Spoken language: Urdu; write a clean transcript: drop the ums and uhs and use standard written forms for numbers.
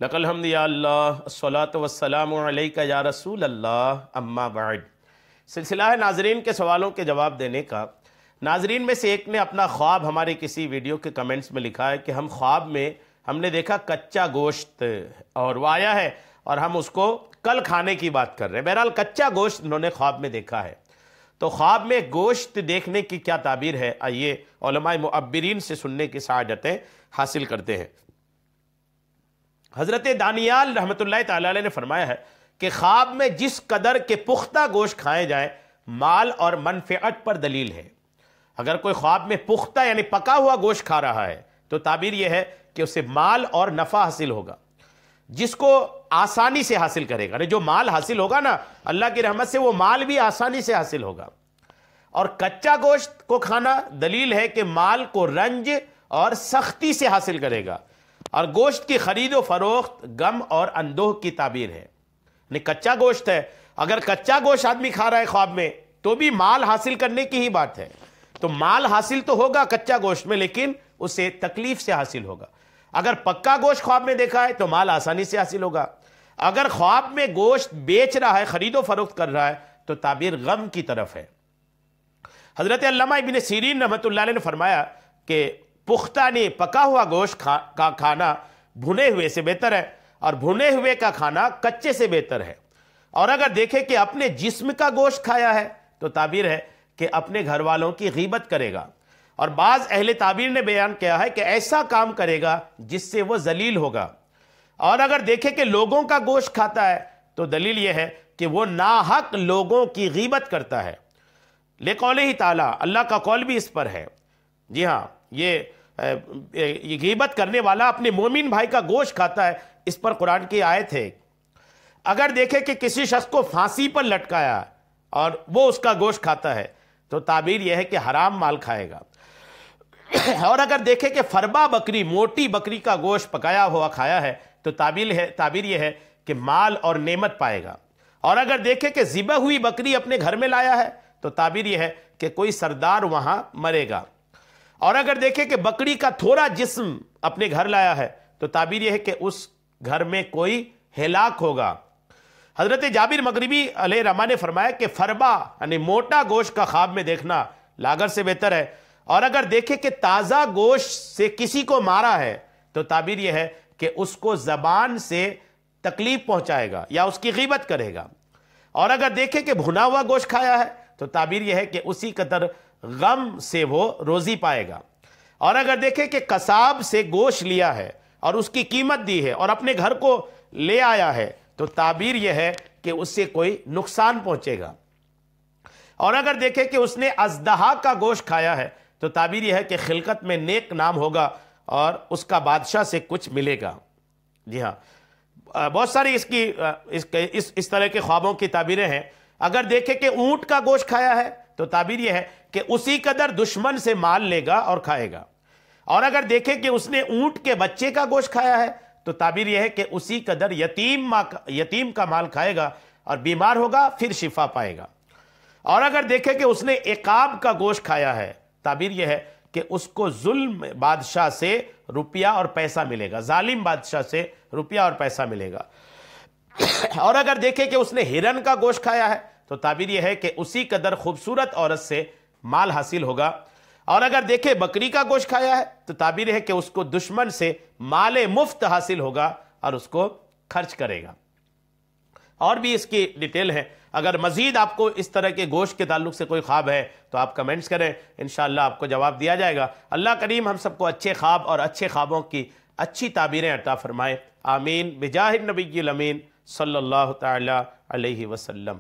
لک الحمد یا اللہ الصلاۃ والسلام علیک یا رسول اللہ اما بعد۔ سلسلہ ہے ناظرین کے سوالوں کے جواب دینے کا۔ ناظرین میں سے ایک نے اپنا خواب ہماری کسی ویڈیو کے کمنٹس میں لکھا ہے کہ ہم خواب میں ہم نے دیکھا کچا گوشت اور وہ آیا ہے اور ہم اس کو کل کھانے کی بات کر رہے ہیں۔ بہرحال کچا گوشت انہوں نے خواب میں دیکھا ہے، تو خواب میں گوشت دیکھنے کی کیا تعبیر ہے، آئیے علماء معبرین سے سننے کی سعادتیں حاصل کرتے ہیں۔ حضرت دانیال رحمۃ اللہ تعالی علیہ نے فرمایا ہے کہ خواب میں جس قدر کے پختہ گوشت کھائے جائیں مال اور منفعت پر دلیل ہے۔ اگر کوئی خواب میں پختہ یعنی پکا ہوا گوشت کھا رہا ہے تو تعبیر یہ ہے کہ اسے مال اور نفع حاصل ہوگا، جس کو آسانی سے حاصل کرے گا۔ جو مال حاصل ہوگا نا اللہ کی رحمت سے، وہ مال بھی آسانی سے حاصل ہوگا۔ اور کچا گوشت کو کھانا دلیل ہے کہ مال کو رنج اور سختی سے حاصل کرے گا، اور گوشت کی خرید و فروخت غم اور اندوہ کی تعبیر ہے۔ یعنی کچا گوشت ہے، اگر کچا گوشت آدمی کھا رہا ہے خواب میں تو بھی مال حاصل کرنے کی ہی بات ہے۔ تو مال حاصل تو ہوگا کچا گوشت میں، لیکن اسے تکلیف سے حاصل ہوگا۔ اگر پکا گوشت خواب میں دیکھا ہے تو مال آسانی سے حاصل ہوگا۔ اگر خواب میں گوشت بیچ رہا ہے، خرید و فروخت کر رہا ہے، تو تعبیر غم کی طرف ہے۔ حضرت علامہ ابن سیرین رحمۃ اللہ علیہ نے فرمایا کہ پختہ نے پکا ہوا گوشت کا کھانا بھنے ہوئے سے بہتر ہے، اور بھنے ہوئے کا کھانا کچے سے بہتر ہے۔ اور اگر دیکھے کہ اپنے جسم کا گوشت کھایا ہے تو تعبیر ہے کہ اپنے گھر والوں کی غیبت کرے گا۔ اور بعض اہل تعبیر نے بیان کیا ہے کہ ایسا کام کرے گا جس سے وہ ذلیل ہوگا۔ اور اگر دیکھے کہ لوگوں کا گوشت کھاتا ہے تو دلیل یہ ہے کہ وہ ناحق لوگوں کی غیبت کرتا ہے۔ لقولہ تعالی، اللہ کا قول بھی اس پر ہے۔ جی ہاں، یہ غیبت کرنے والا اپنے مومن بھائی کا گوشت کھاتا ہے، اس پر قرآن کی آیت ہے۔ اگر دیکھے کہ کسی شخص کو پھانسی پر لٹکایا اور وہ اس کا گوشت کھاتا ہے تو تعبیر یہ ہے کہ حرام مال کھائے گا۔ اور اگر دیکھے کہ فربا بکری، موٹی بکری کا گوشت پکایا ہوا کھایا ہے تو تعبیر یہ ہے کہ مال اور نعمت پائے گا۔ اور اگر دیکھے کہ ذبح ہوئی بکری اپنے گھر میں لایا ہے تو تعبیر یہ ہے کہ کوئی سردار وہاں مرے گا۔ اور اگر دیکھے کہ بکری کا تھوڑا جسم اپنے گھر لایا ہے تو تعبیر یہ ہے کہ اس گھر میں کوئی ہلاک ہوگا۔ حضرت جابر مغربی علیہ رحمہ نے فرمایا کہ فربا یعنی موٹا گوشت کا خواب میں دیکھنا لاگر سے بہتر ہے۔ اور اگر دیکھے کہ تازہ گوشت سے کسی کو مارا ہے تو تعبیر یہ ہے کہ اس کو زبان سے تکلیف پہنچائے گا یا اس کی غیبت کرے گا۔ اور اگر دیکھے کہ بھنا ہوا گوشت کھایا ہے تو تعبیر یہ ہے کہ اسی قدر غم سے وہ روزی پائے گا۔ اور اگر دیکھے کہ قصاب سے گوشت لیا ہے اور اس کی قیمت دی ہے اور اپنے گھر کو لے آیا ہے تو تعبیر یہ ہے کہ اس سے کوئی نقصان پہنچے گا۔ اور اگر دیکھے کہ اس نے اژدہا کا گوشت کھایا ہے تو تعبیر یہ ہے کہ خلقت میں نیک نام ہوگا اور اس کا بادشاہ سے کچھ ملے گا۔ جی ہاں، بہت ساری اس طرح کے خوابوں کی تعبیریں ہیں۔ اگر دیکھے کہ اونٹ کا گوشت کھایا ہے تو تعبیر یہ ہے کہ اسی قدر دشمن سے مال لے گا اور کھائے گا۔ اور اگر دیکھے کہ اس نے اونٹ کے بچے کا گوشت کھایا ہے تو تعبیر یہ ہے کہ اسی قدر یتیم کا مال کھائے گا اور بیمار ہوگا پھر شفا پائے گا۔ اور اگر دیکھے کہ اس نے عقاب کا گوشت کھایا ہے، تعبیر یہ ہے کہ اس کو ظلم بادشاہ سے روپیہ اور پیسہ ملے گا، ظالم بادشاہ سے روپیہ اور پیسہ ملے گا۔ اور اگر دیکھے کہ اس نے ہرن کا گوشت کھایا ہے تو تعبیر یہ ہے کہ اسی قدر خوبصورت عورت سے مال حاصل ہوگا۔ اور اگر دیکھے بکری کا گوشت کھایا ہے تو تعبیر ہے کہ اس کو دشمن سے مال مفت حاصل ہوگا اور اس کو خرچ کرے گا۔ اور بھی اس کی ڈیٹیل ہے۔ اگر مزید آپ کو اس طرح کے گوشت کے تعلق سے کوئی خواب ہے تو آپ کمنٹس کریں، انشاءاللہ آپ کو جواب دیا جائے گا۔ اللہ کریم ہم سب کو اچھے خواب اور اچھے خوابوں کی اچھی تعبیریں عطا فرمائے، آمین، بجاہ النبی الامین صلی اللہ تعالی علیہ وسلم۔